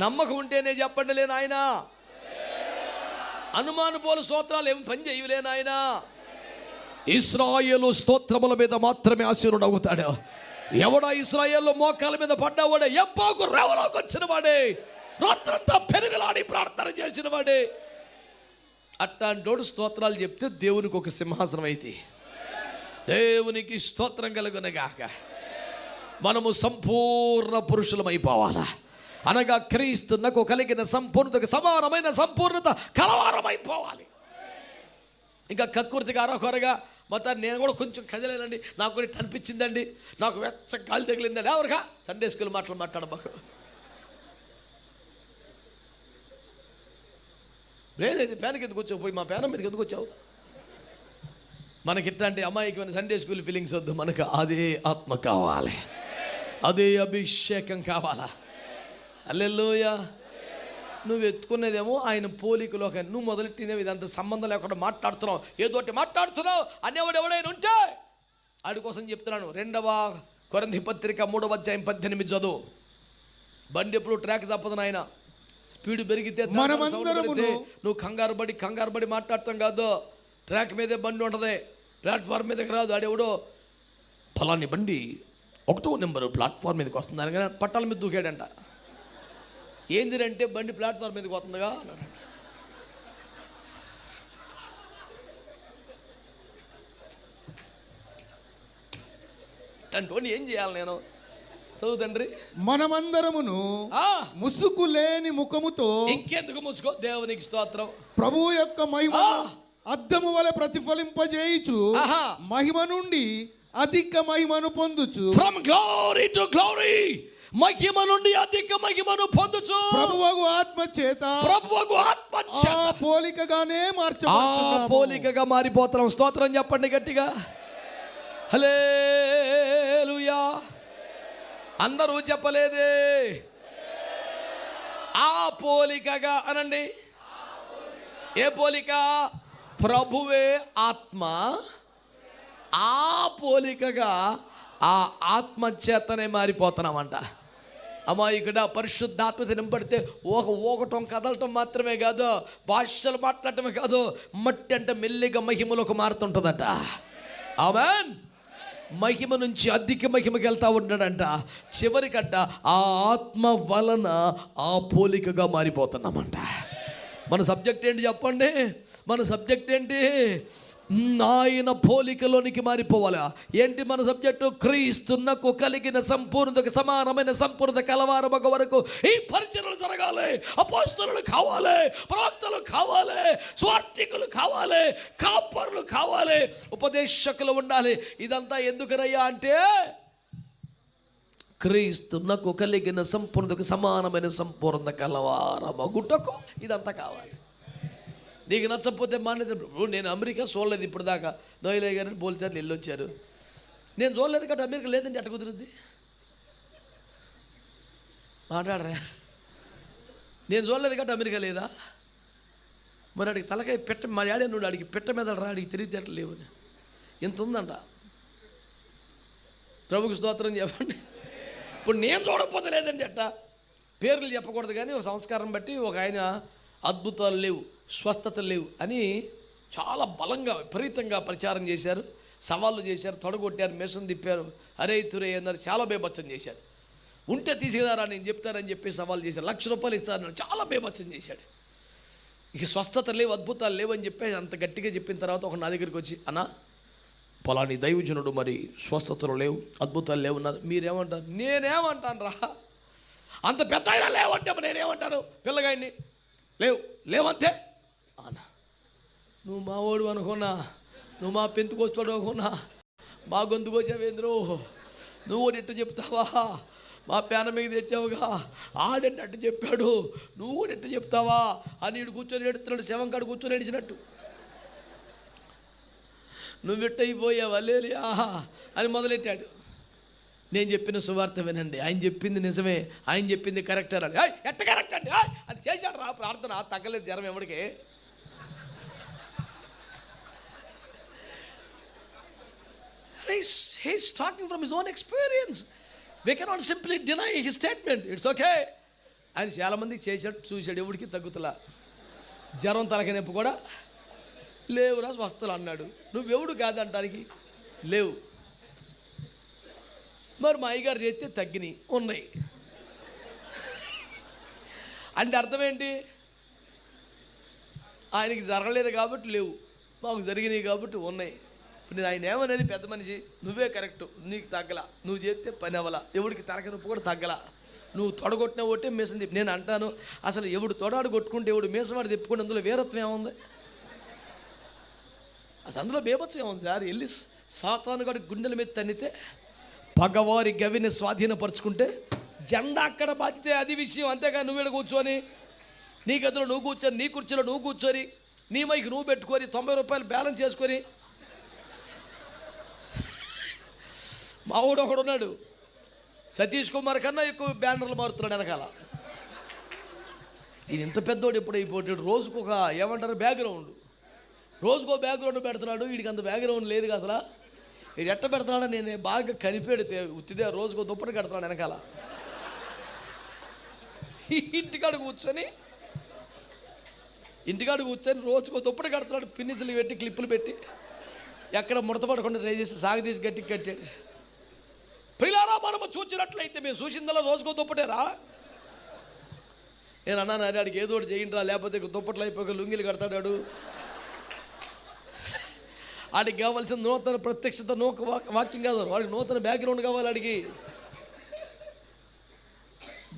నమ్మకం ఉంటేనే చెప్పండి లే నాయన. అనుమానపోలు స్తోత్రాలు ఏమి పని చేయలే నాయన. ఇశ్రాయేలు స్తోత్రముల మీద మాత్రమే ఆశీనుడు అవుతాడు. ఎవడా ఇశ్రాయేలు మోకాల మీద పడ్డావాడే, ఎప్పాకు రేవలోకి వచ్చిన వాడే, రాత్రంతా పెరుగులాడి ప్రార్థన చేసిన వాడే, అట్టాంటోడు స్తోత్రాలు చెప్తే దేవునికి ఒక సింహాసనం అయితే. దేవునికి స్తోత్రం కలుగునగాక. మనము సంపూర్ణ పురుషులమైపోవాలా, అనగా క్రీస్తునకు కలిగిన సంపూర్ణతకు సమానమైన సంపూర్ణత కలవారమైపోవాలి. ఇంకా కక్కుర్తిగా అరకొరగా మొత్తాన్ని నేను కూడా కొంచెం కదలేనండి, నాకు కూడా అనిపించిందండి, నాకు వెచ్చ గాలి తగిలిందండి, ఎవరిగా సండే స్కూల్ మాట్లాడమాకు లేదైతే ప్యాన్కి ఎందుకు వచ్చావు, పోయి మా ప్యానం మీదకి ఎందుకు వచ్చావు. మనకి ఇట్లాంటి అమాయకమైన సండే స్కూల్ ఫీలింగ్స్ వద్దు. మనకు అదే ఆత్మ కావాలి, అదే అభిషేకం కావాలా. హల్లెలూయా. నువ్వు ఎత్తుకునేదేమో ఆయన పోలికలో, నువ్వు మొదలెట్టిందేమో ఇదంతా సంబంధం లేకుండా మాట్లాడుతున్నావు, ఏదోటి మాట్లాడుతున్నావు అనేవాడు ఎవడైనా ఉంటే ఆడి కోసం చెప్తున్నాను. 2వ కొరింథీ పత్రిక 3వ అధ్యాయం 18 చదువు. బండి ఎప్పుడు ట్రాక్ తప్పదు నాయన. స్పీడ్ పెరిగితే నువ్వు కంగారు పడి మాట్లాడతాం కాదు. ట్రాక్ మీదే బండి ఉంటుంది, ప్లాట్ఫామ్ మీదకి రాదు. ఆడెవడో ఫలాని బండి 1వ నెంబరు ప్లాట్ఫామ్ మీదకి వస్తుంది కానీ పట్టాల మీద దూకాడంట. ఏందిరంటే బండి ప్లాట్ఫామ్ మీదకి వస్తుందిగా అన్నాడు. అంటే ఏం చేయాలి నేను? చదువు తండ్రి. మనమందరమును ముసుగు లేని ముఖముతో, ఇంకెందుకు ముసుకో, దేవునికి స్తోత్రం, ప్రభువు యొక్క మహిమ అద్దము వలె ప్రతిఫలింపజేయుచు మహిమ నుండి అధిక మహిమను పొందుచు, ఫ్రమ్ గ్లోరీ టు గ్లోరీ, మహిమ నుండి అధిక మహిమను పొందుచు, ప్రభువగు ఆత్మ చేత పోలికగానే మార్చబడుచున్నాము. పోలికగా మారిపోతున్నాం. స్తోత్రం చెప్పండి గట్టిగా. హల్లెలూయా. అందరూ చెప్పలేదే. ఆ పోలికగా అనండి. ఏ పోలిక? ప్రభువే ఆత్మ, ఆ పోలికగా ఆ ఆత్మ చేతనే మారిపోతున్నామంట. అమాయకుడ పరిశుద్ధాత్మ నింపడితే ఊగటం కదలటం మాత్రమే కాదు, భాషలు మాట్లాడటమే కాదు, మట్టి అంటే మెల్లిగా మహిమలోకి మారుతుంటుందట. ఆమేన్. మహిమ నుంచి అధిక మహిమకి వెళ్తూ ఉన్నాడంట. చివరికంట ఆ ఆత్మ వలన ఆ పోలికగా మారిపోతున్నామంట. మన సబ్జెక్ట్ ఏంటి చెప్పండి? మన సబ్జెక్ట్ ఏంటి? ఆయన పోలికలోనికి మారిపోవాలా. ఏంటి మన సబ్జెక్టు? క్రీస్తునకు కలిగిన సంపూర్ణతకు సమానమైన సంపూర్ణత కలవారమగ వరకు ఈ పరిచర్యలు జరగాలి. అపోస్తలులు కావాలి, ప్రవక్తలు కావాలి, స్వార్థికులు కావాలి, కాపరులు కావాలి, ఉపదేశకులు ఉండాలి. ఇదంతా ఎందుకనయ్యా అంటే క్రీస్తునకు కలిగిన సంపూర్ణతకు సమానమైన సంపూర్ణత కలవారమగుటకు ఇదంతా కావాలి. నీకు నచ్చకపోతే మానేది. నేను అమెరికా చూడలేదు ఇప్పుడు దాకా. నోయిలే గారిని పోల్చారు, వెళ్ళొచ్చారు. నేను చూడలేదు కాబట్టి అమెరికా లేదండి అట్ట కుదురుద్ది. మాట్లాడరా. నేను చూడలేదు కాబట్టి అమెరికా లేదా? మరి అడిగి తలకాయ పెట్ట మా డాడీ నువ్వు అడిగి పెట్ట మీద రా, అడిగి తిరిగితేటలు లేవు. ఇంత ఉందంట. ప్రభుకి స్తోత్రం చెప్పండి. ఇప్పుడు నేను చూడకపోతే లేదండి అట్ట. పేర్లు చెప్పకూడదు కానీ ఒక సంస్కారం బట్టి ఒక ఆయన అద్భుతాలు లేవు, స్వస్థతలు లేవు అని చాలా బలంగా విపరీతంగా ప్రచారం చేశారు, సవాళ్ళు చేశారు, తొడగొట్టారు, మేసం తిప్పారు, అరే తురే అన్నారు, చాలా బేబచ్చం చేశారు. ఉంటే తీసుకురారా నేను చెప్తానని చెప్పి సవాల్ చేశారు. ₹1,00,000 ఇస్తారన్నారు, చాలా బేబచ్చం చేశాడు. ఇక స్వస్థత లేవు, అద్భుతాలు లేవు అని చెప్పి అంత గట్టిగా చెప్పిన తర్వాత ఒక నా దగ్గరికి వచ్చి, అన్నా పలాని దైవజనుడు మరి స్వస్థతలు లేవు, అద్భుతాలు లేవున్నారు, మీరేమంటారు? నేనేమంటాను రా, అంత పెద్ద అయినా లేవంటే నేనేమంటాను? పిల్లగాయన్ని లేవంతే అన్నా. నువ్వు మా ఓడు అనుకున్నా, నువ్వు మా పెంతుకొస్తాడు అనుకున్నా, మా గొంతుకు వచ్చావేంద్రు, నువ్వు కూడా ఇట్ట చెప్తావా? మా పేన మీద తెచ్చావుగా, ఆడంటే అట్టు చెప్పాడు, నువ్వు కూడా ఇట్ట చెప్తావా అని ఇటు కూర్చొని ఎడుతున్నాడు, శవం కాడు కూర్చొని ఏడిచినట్టు. నువ్వు ఇట్టయిపోయావు అల్లేలియా అని మొదలెట్టాడు. నేను చెప్పిన సువార్త వినండి, ఆయన చెప్పింది నిజమే, ఆయన చెప్పింది కరెక్ట్ అన్నాడు. ఎట్ట కరెక్ట్ అండి అది చేశాడు రా ప్రార్థన, తగ్గలేదు జ్వరం ఎవడికి. He's talking from his own experience. We cannot simply deny his statement. It's okay. ఆయన చాలామంది చేశాడు, చూశాడు, ఎవడికి తగ్గుతలా. జ్వరం తలకి నొప్పి కూడా లేవురా స్వస్థలు అన్నాడు. నువ్వెవడు కాదంటానికి లేవు. మరి మా అయ్యగారు చేస్తే తగ్గినాయి ఉన్నాయి అంటే అర్థం ఏంటి? ఆయనకి జరగలేదు కాబట్టి లేవు, మాకు జరిగినాయి కాబట్టి ఉన్నాయి. ఇప్పుడు నేను ఆయన ఏమనేది, పెద్ద మనిషి నువ్వే కరెక్టు, నీకు తగ్గలా, నువ్వు చేస్తే పని అవ్వలా, ఎవడికి తలకి నొప్పి కూడా తగ్గలా, నువ్వు తొడగొట్టిన ఒకటే మీసం తిప్పి. నేను అంటాను, అసలు ఎవడు తొడాడు కొట్టుకుంటే ఎవడు మీసవాడు తిప్పుకుంటే అందులో వీరత్వం ఏముంది? అసలు అందులో బేభత్సం ఏముంది సార్? వెళ్ళి సాతాను గడి గుండెల మీద తన్నితే, పగవారి గవిని స్వాధీనపరుచుకుంటే జెండా అక్కడ బాధితే అది విషయం. అంతేగా నువ్వు ఇక్కడ కూర్చొని, నీ గదిలో నువ్వు కూర్చొని, నీ కుర్చీలో నువ్వు కూర్చొని, నీ మైకి నువ్వు పెట్టుకొని 90 రూపాయలు బ్యాలెన్స్ చేసుకొని. మావాడు ఒకడు ఉన్నాడు, సతీష్ కుమార్ కన్నా ఎక్కువ బ్యానర్లు మారుతున్నాడు వెనకాల. ఇది ఇంత పెద్దోడు ఎప్పుడు అయిపోతాడు? రోజుకు ఒక ఏమంటారు బ్యాక్గ్రౌండ్, రోజుకో బ్యాక్గ్రౌండ్ పెడుతున్నాడు. వీడికి అంత బ్యాక్గ్రౌండ్ లేదు అసలు. వీడు ఎట్ట పెడుతున్నాడో నేను బాగా కనిపెడితే ఉత్తిదే రోజుకో దుప్పటి కడుతున్నాడు వెనకాల. ఇంటికాడ కూర్చొని రోజుకో దుప్పటి కడుతున్నాడు, పిన్నిసులు పెట్టి క్లిప్పులు పెట్టి ఎక్కడ ముడతపడకుండా ట్రై చేసి సాగదీసి గట్టికి కట్టాడు. ప్రియులారా, మనము చూసినట్లయితే మేము చూసిందల్లా రోజుకో దుప్పటేరా. నేను అన్నాను, అరే ఆడికి ఏదో ఒకటి చేయండిరా, లేకపోతే దుప్పట్లు అయిపోయి లుంగిలు కడతాడాడు. వాడికి కావాల్సిన నూతన ప్రత్యక్షత, వాక్యం కాదు, వాడికి నూతన బ్యాక్గ్రౌండ్ కావాలి. వాడికి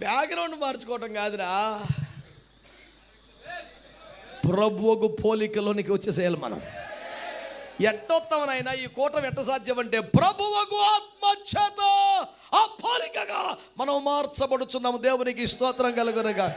బ్యాక్గ్రౌండ్ మార్చుకోవటం కాదురా, ప్రభువుకు పోలికలోనికి వచ్చేసేయాలి మనం. ఎట్టొత్తామనైనా ఈ కూటమి ఎట్ట సాధ్యం అంటే ప్రభువుకు ఆత్మచేత ఆ పోలికగా మనం మార్చబడుచున్నాము. దేవునికి స్తోత్రం కలుగునుగా.